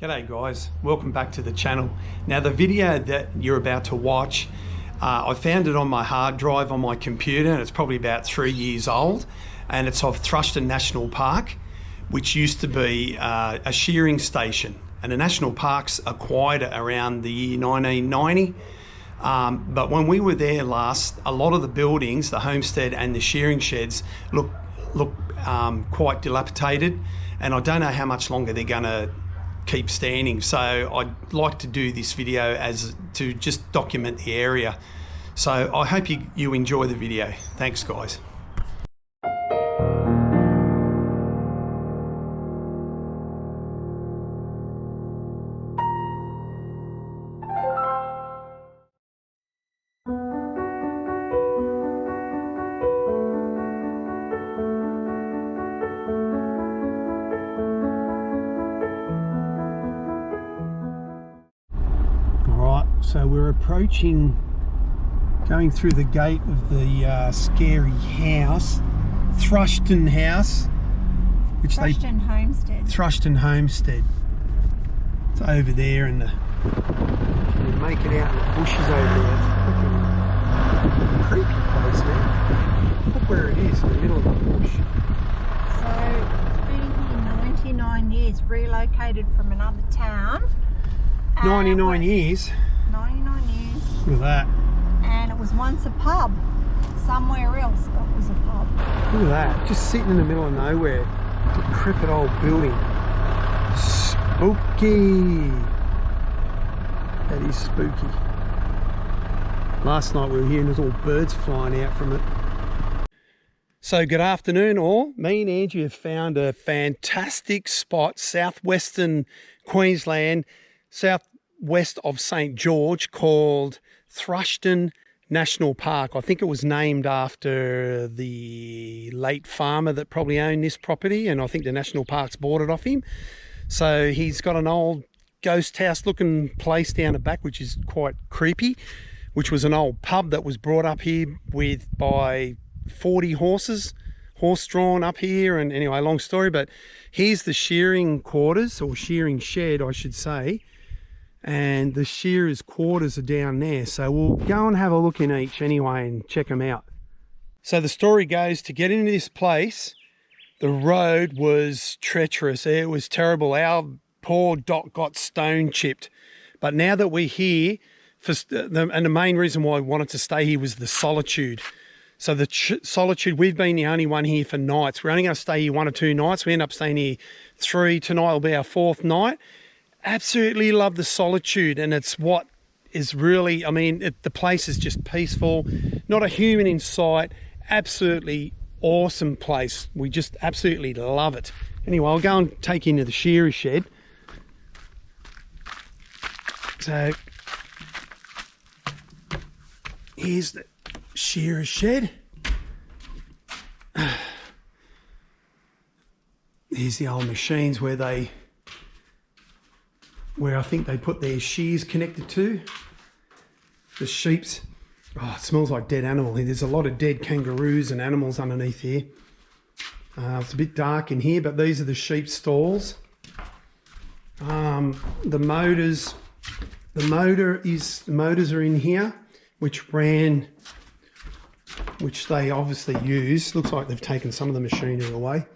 G'day guys, welcome back to the channel. Now the video that you're about to watch, I found it on my hard drive on my computer, and it's probably about 3 years old, and it's of Thrushton National Park, which used to be a shearing station, and the national parks acquired it around the year 1990. But when we were there last, a lot of the buildings, the homestead and the shearing sheds, look quite dilapidated, and I don't know how much longer they're going to keep standing. So I'd like to do this video as to just document the area. So I hope you enjoy the video. Thanks guys. So we're approaching, going through the gate of the scary house, Thrushton House, which Thrushton Homestead. Thrushton Homestead. It's over there, and can you make it out in the bushes over there? It's a freaking creepy place, man. Look where it is, in the middle of the bush. So it's been here 99 years, relocated from another town. 99 years? 99 years. Look at that. And it was once a pub. Somewhere else it was a pub. Look at that. Just sitting in the middle of nowhere. Decrepit old building. Spooky. That is spooky. Last night we were here and there's all birds flying out from it. So good afternoon all. Me and Angie have found a fantastic spot, southwestern Queensland, southwest of St. George, called Thrushton National Park. I think it was named after the late farmer that probably owned this property, and I think the National Parks bought it off him. So he's got an old ghost house looking place down the back, which is quite creepy, which was an old pub that was brought up here by 40 horses, horse-drawn up here. And anyway, long story, but here's the shearing quarters, or shearing shed I should say, and the shearers' quarters are down there. So we'll go and have a look in each anyway and check them out. So the story goes, to get into this place, the road was treacherous. It was terrible. Our poor Dot got stone chipped. But now that we're here, and the main reason why I wanted to stay here was the Solitude. So the Solitude, we've been the only one here for nights. We're only going to stay here 1 or 2 nights. We end up staying here 3. Tonight will be our 4th night. Absolutely love the Solitude, and it's what is really, I mean, the place is just peaceful, not a human in sight. Absolutely awesome place. We just absolutely love it. Anyway, I'll go and take you into the shearer shed. So here's the shearer shed. Here's the old machines where I think they put their shears connected to. The sheep's, oh, it smells like dead animal. There's a lot of dead kangaroos and animals underneath here. It's a bit dark in here, but these are the sheep stalls. The motors are in here, which they obviously use. Looks like they've taken some of the machinery away,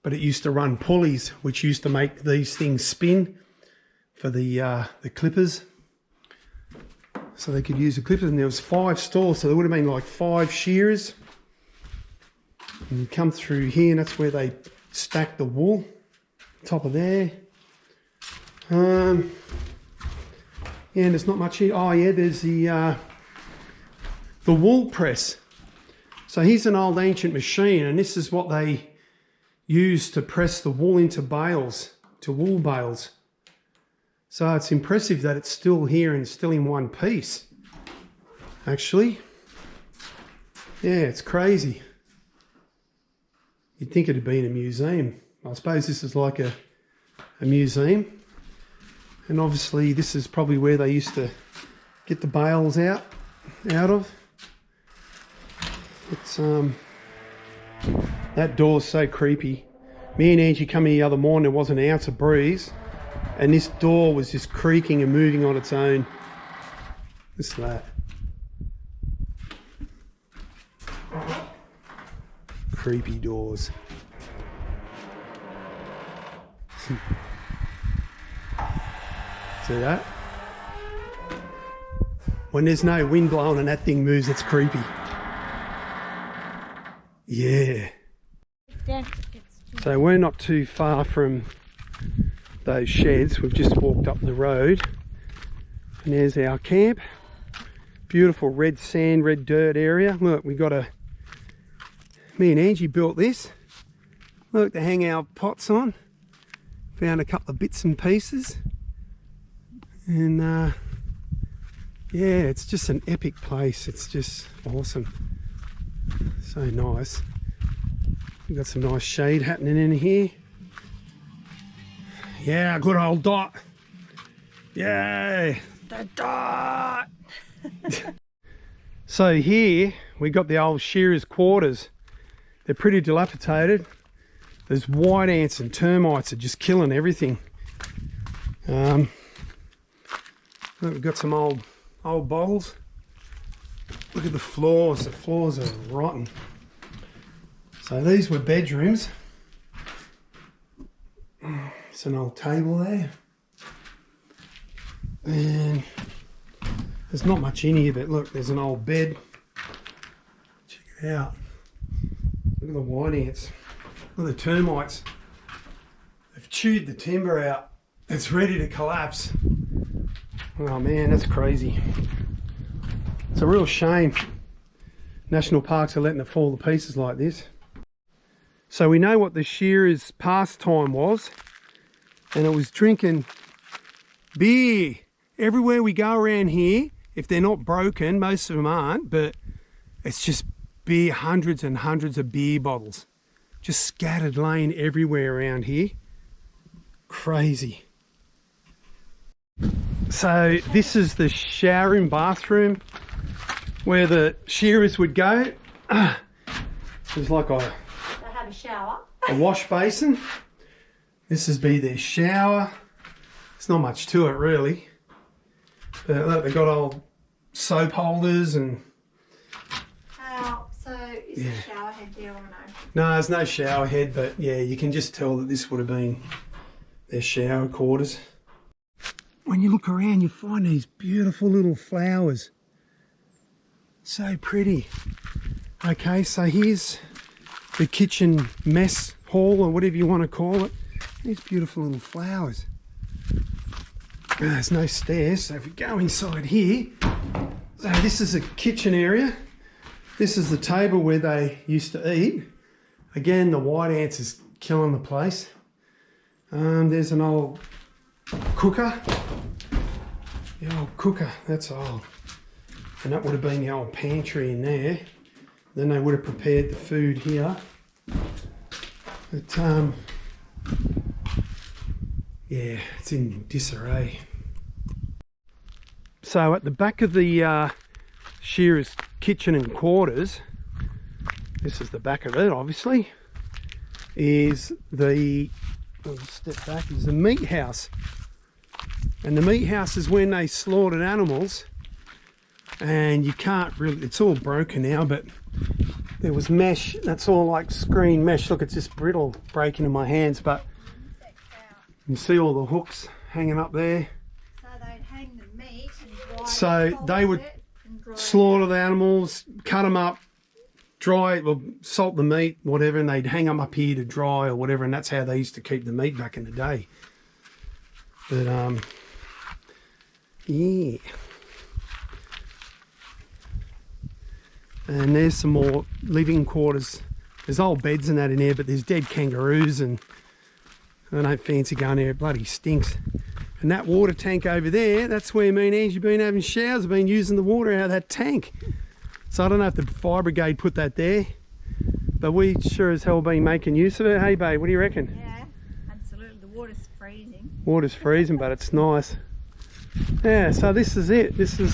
but it used to run pulleys, which used to make these things spin for the clippers, so they could use the clippers. And there was 5 stalls, so there would have been like 5 shearers. And you come through here, and that's where they stack the wool, top of there. Yeah, and there's not much here. Oh yeah, there's the wool press. So here's an old ancient machine, and this is what they use to press the wool into bales, to wool bales. So it's impressive that it's still here and still in one piece, actually. Yeah, it's crazy. You'd think it'd be in a museum. I suppose this is like a museum. And obviously this is probably where they used to get the bales out of. It's that door's so creepy. Me and Angie come here the other morning, there wasn't an ounce of breeze. And this door was just creaking and moving on its own. Just that. Creepy doors. See that? When there's no wind blowing and that thing moves, it's creepy. Yeah. So we're not too far from those sheds. We've just walked up the road. And there's our camp. Beautiful red sand, red dirt area. Look, we got me and Angie built this. Look, to hang our pots on. Found a couple of bits and pieces. And yeah, it's just an epic place. It's just awesome. So nice. We've got some nice shade happening in here. Yeah, good old Dot. Yay, the Dot. So here we got the old shearers' quarters. They're pretty dilapidated. There's white ants and termites are just killing everything. Look, we've got some old bottles. Look at the floors. The floors are rotten. So these were bedrooms. It's an old table there. And there's not much in here, but look, there's an old bed. Check it out. Look at the white ants. Look at the termites. They've chewed the timber out. It's ready to collapse. Oh man, that's crazy. It's a real shame national parks are letting it fall to pieces like this. So we know what the shearer's pastime was, and it was drinking beer. Everywhere we go around here, if they're not broken, most of them aren't, but it's just beer, hundreds and hundreds of beer bottles just scattered laying everywhere around here. Crazy. So this is the shower and bathroom where the shearers would go. There's like They have a shower. a wash basin. This is be their shower. There's not much to it really. But look, they've got old soap holders and... So is the shower head there or no? No, there's no shower head, but yeah, you can just tell that this would have been their shower quarters. When you look around, you find these beautiful little flowers. So pretty. Okay, so here's the kitchen mess hall, or whatever you want to call it. These beautiful little flowers. There's no stairs, so if we go inside here, so this is a kitchen area. This is the table where they used to eat. Again, the white ants is killing the place. There's an old cooker. The old cooker, that's old. And that would have been the old pantry in there. Then they would have prepared the food here. But yeah, it's in disarray. So at the back of the shearer's kitchen and quarters, this is the back of it obviously, is the, I'll step back, is the meat house. And the meat house is when they slaughtered animals, and you can't really, it's all broken now, but there was mesh, that's all like screen mesh. Look, it's just brittle, breaking in my hands, but you see all the hooks hanging up there. So they'd hang the meat and dry So they would slaughter the animals, cut them up, dry, well, salt the meat, whatever, and they'd hang them up here to dry or whatever, and that's how they used to keep the meat back in the day. But yeah. And there's some more living quarters. There's old beds and that in there, but there's dead kangaroos, and I don't fancy going there, it bloody stinks. And that water tank over there, that's where me and Ange have been having showers, have been using the water out of that tank. So I don't know if the fire brigade put that there, but we sure as hell been making use of it. Hey babe, what do you reckon? Yeah, absolutely. The water's freezing. Water's freezing, but it's nice. Yeah, so this is it. This is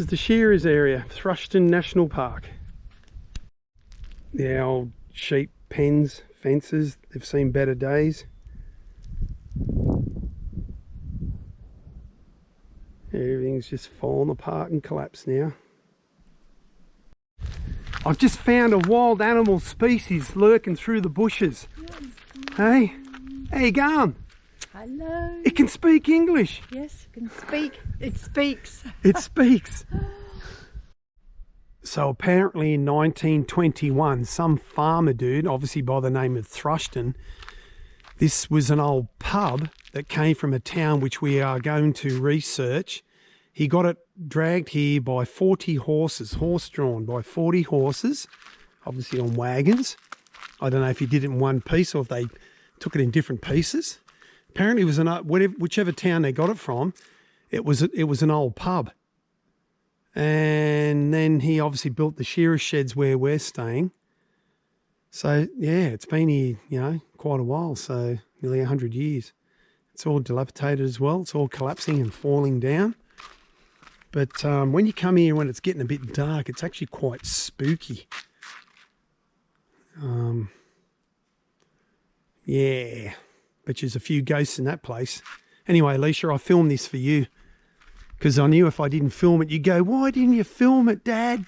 the shearers area, Thrushton National Park. The old sheep pens, fences, they've seen better days. Everything's just fallen apart and collapsed now. I've just found a wild animal species lurking through the bushes. Hey, how you going? Hello. It can speak English. Yes, it can speak. It speaks. It speaks. So apparently in 1921, some farmer dude, obviously by the name of Thrushton, this was an old pub that came from a town which we are going to research. He got it dragged here by 40 horses, horse-drawn by 40 horses, obviously on wagons. I don't know if he did it in one piece or if they took it in different pieces. Apparently it was whichever town they got it from, it was an old pub. And then he obviously built the shearer sheds where we're staying. So yeah, it's been here, you know, quite a while, so nearly 100 years. It's all dilapidated as well. It's all collapsing and falling down. But when you come here when it's getting a bit dark, it's actually quite spooky. Yeah, but there's a few ghosts in that place. Anyway, Alicia, I filmed this for you because I knew if I didn't film it, you'd go, why didn't you film it, Dad?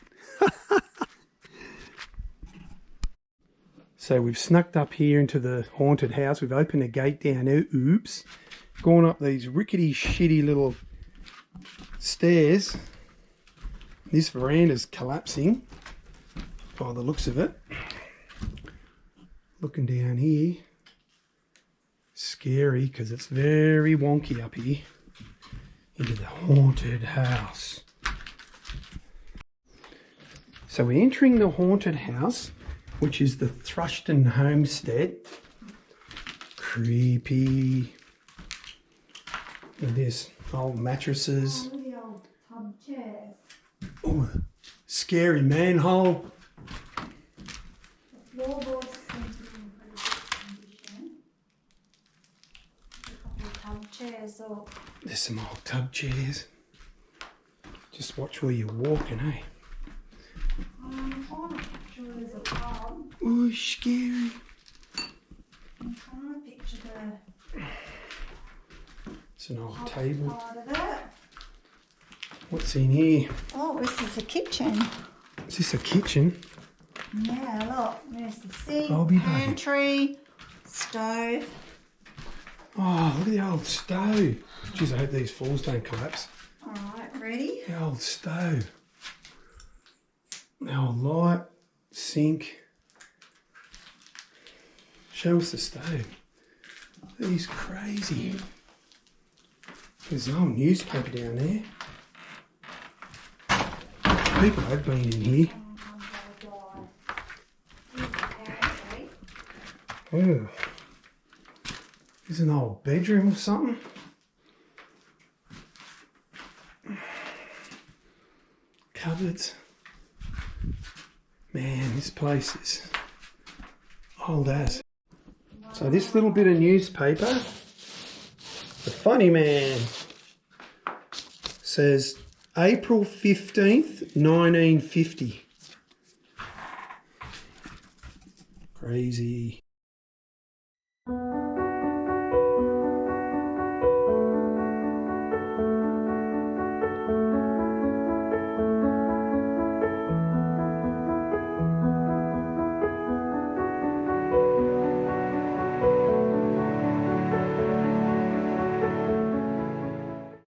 So we've snuck up here into the haunted house. We've opened the gate down there. Oops. Gone up these rickety, shitty little stairs. This veranda's collapsing by the looks of it. Looking down here. Scary because it's very wonky up here. Into the haunted house. So we're entering the haunted house, which is the Thrushton Homestead. Creepy. Look at this, old mattresses. Oh, the old tub chairs. Oh, scary manhole. The floorboards seem to be in pretty good condition. A couple of tub chairs or... There's some old tub chairs. Just watch where you're walking, eh? I'm trying to picture there's a pub. Oh, scary. I'm trying to picture the It's an old pub table. part of it. What's in here? Oh, this is the kitchen. Is this a kitchen? Yeah, look, there's the sink, Bobby. pantry, stove. Oh, look at the old stove. Jeez, I hope these floors don't collapse. Alright, ready? The old stove. The old light, sink. Show us the stove. That is crazy. There's an old newspaper down there. People have been in here. Oh. There's an old bedroom or something. Cupboards. Man, this place is old as. So this little bit of newspaper, the funny man, says April 15th, 1950. Crazy.